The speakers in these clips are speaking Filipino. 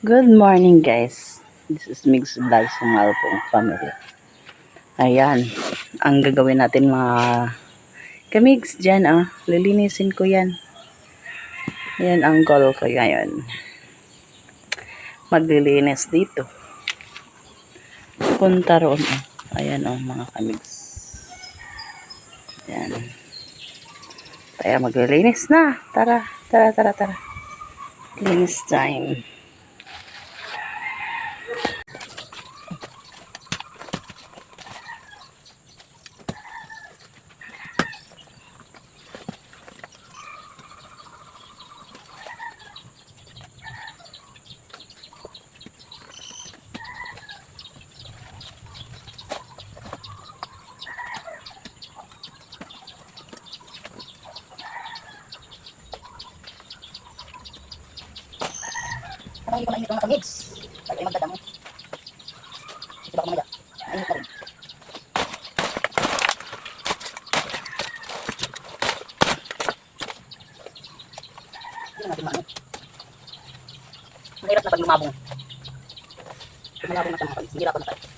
Good morning guys. This is Migs Vlog sa Malpong family. Ayan. Ang gagawin natin mga kamigs dyan lilinisin ko yan. Ayan ang goal ko ngayon. Maglilinis dito. Punta roon Ayan mga kamigs. Ayan. Kaya maglilinis na. Tara. Linis time. Hindi ko mainit mga kamigs. Tayo ay magdadamo. Ito baka mamaya. Mainit pa rin. Hindi na natin maano. Mahirap na pag lumabong. Pag malabong na tayo mga kamigs, hihirapan na tayo.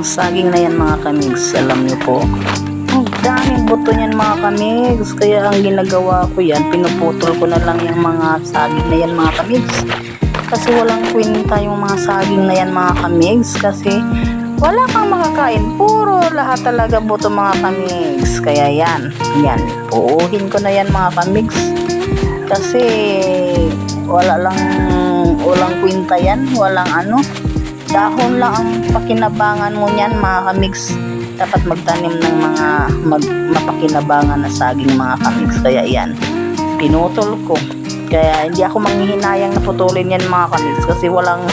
saging na yan mga kamigs. Alam nyo po, ang daming buto niyan mga kamigs. Kaya ang ginagawa ko yan, pinuputol ko na lang yung mga saging na yan mga kamigs. Kasi walang kwenta yung mga saging na yan mga kamigs. Kasi wala kang makakain. Puro lahat talaga buto mga kamigs. Kaya yan. Puuhin ko na yan mga kamigs. Kasi walang kwenta yan. Walang ano. Dahon lang ang pakinabangan mo niyan mga kamigs. Dapat magtanim ng mga mapakinabangan na saging mga kamigs. Kaya yan. Pinutol ko. Kaya hindi ako manghihinayang na putulin yan mga kamigs. Kasi walang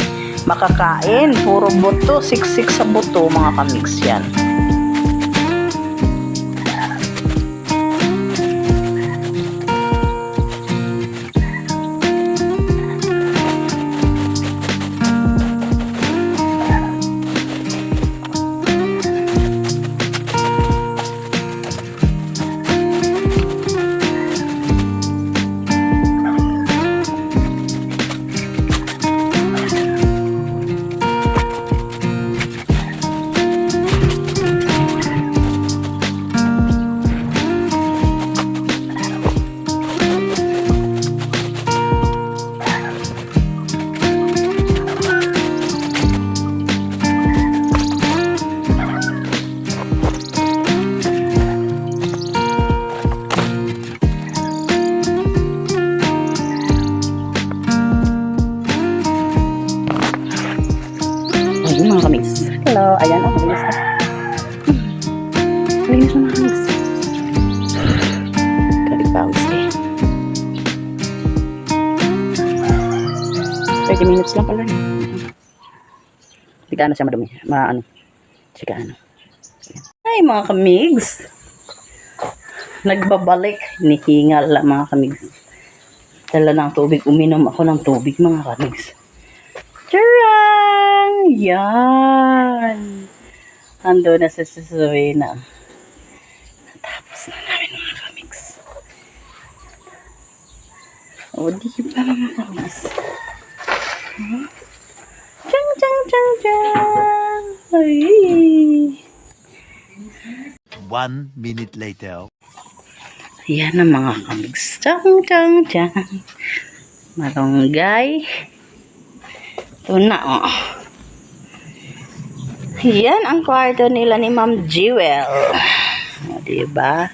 makakain, puro buto, siksik sa buto mga kamigs yan. Ayun mga kamigs. Hello, ayan oh, malinis na. Malinis na mga kamigs. Kalipawis eh. 30 minutes lang pala. Hindi ka na siya madumi. Sika ano. Ay mga kamigs. Nagbabalik. Nihingal lang mga kamigs. Dala ng tubig. Uminom ako ng tubig mga kamigs. Tcharan! Yan! Ando na sa Susuena. Natapos na namin mga kamigs. O, di ba mga kamigs? Tchang, tchang, tchang, tchang! Ay! 1 minute later. Yan ang mga kamigs. Tchang, tchang, tchang! Malunggay. Ito na, oh. Yan ang kwarto nila ni Ma'am Jewel. O, diba?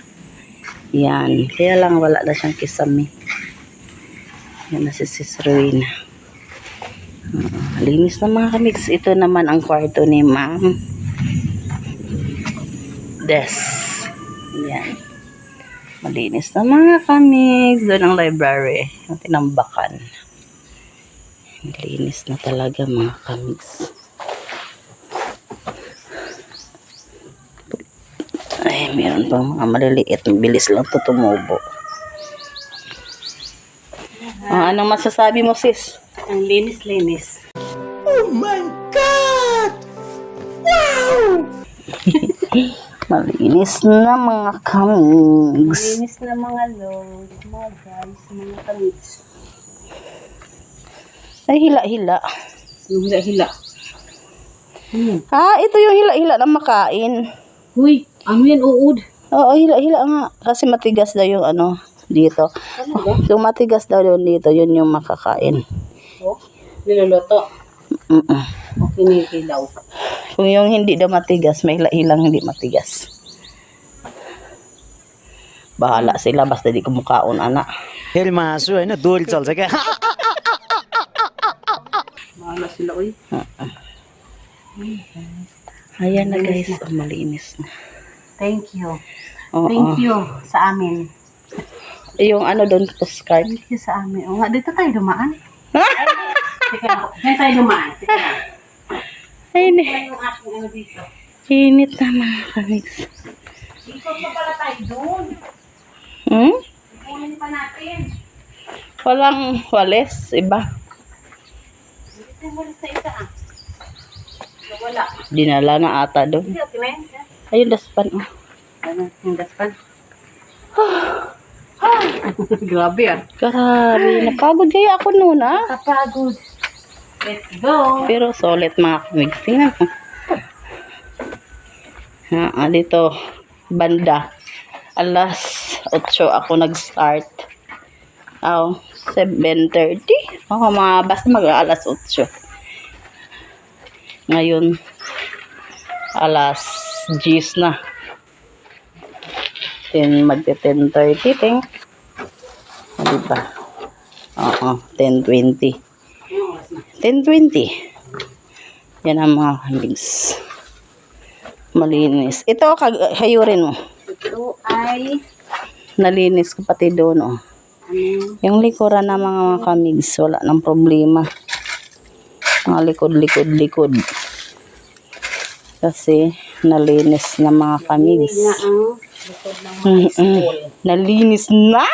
Yan. Kaya lang wala na siyang kisame. Yan na si Sis Rowena. Linis na mga kamigs. Ito naman ang kwarto ni Ma'am Des. Yan. Malinis na mga kamigs. Doon ang library. Ang tinambakan. Linis na talaga mga kamigs. Ay, meron pang mga maliliit. Bilis lang ito tumubo. Anong masasabi mo, sis? Ang linis-linis. Oh my God! Wow! Malinis na mga kamigs. Linis na mga load, mga guys, mga kamigs. Ay, hila-hila. Yung hila-hila. Ito yung hila-hila na makain. Uy, ano yan, uod? Oo, hila-hila nga. Kasi matigas daw yung ano, dito. Yung matigas daw yun dito, yun yung makakain. Oh, niluluto. O kinikilaw. Kung yung hindi daw matigas, may hila-hilang hindi matigas. Bahala sila, basta di kumakaon, anak. तेरी मासु होइन दोरी चल्छ क्या Mahala sila, uy. Ayan na guys, malinis na. Thank you. Oo. Thank you sa amin. Yung ano doon, postcard. Thank you sa amin. O nga, dito tayo dumaan. Teka lang. Diyan tayo dumaan. Teka lang. Ay, Ano yung aking ano dito? init na mga kamigs. Dito pa pala tayo doon. Kunin pa natin. Walang walis, iba. Dito mo sa isa ah. Wala. Dinala na ata doon. Hindi, okay na yun. Ayun, daspan. Oh. Ano, yung daspan. Grabe ah. Grabe, napagod kaya ako noon ah. Kapagod. Let's go. Pero solid mga kamigs. Tingnan mo. Dito, banda. Alas 8 ako nag-start. 7:30. Basta mag-alas 8. Ngayon, alas 10 na. Magte-10:30, ting. Diba? 10:20. 10:20. Yan ang mga kamigs. Malinis. Ito, hayurin mo. Ito ay Nalinis ko pati doon, oh. Yung likuran ng mga kamigs, wala nang problema. Mga likod. Kasi, nalinis na mga kamigs. na ang likod ng mga school. Nalinis na!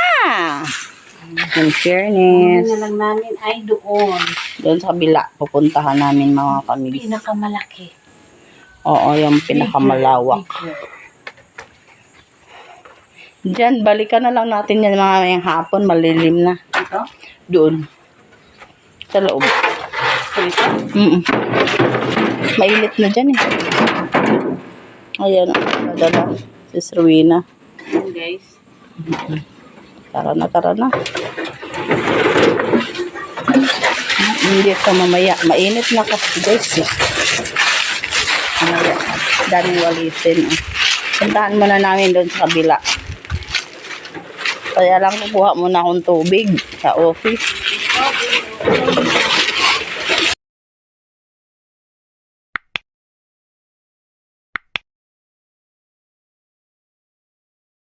In fairness. Ano na lang namin ay doon. Doon sa kabila, pupuntahan namin mga kamigs. Pinakamalaki. Oo, yung pinakamalawak. Diyan, balikan na lang natin yan mga ngayong hapon. Malilim na. Ito? Doon. Sa loob. Ito? Mainit na dyan eh. Ayan, nadala. Sis Rowena. Ayan guys. Tara na. Hindi ka mamaya. Mainit na kasi guys eh. Mamaya. Daming walisin. Puntahan muna namin doon sa kabila. Kaya lang kukuha muna akong tubig sa office.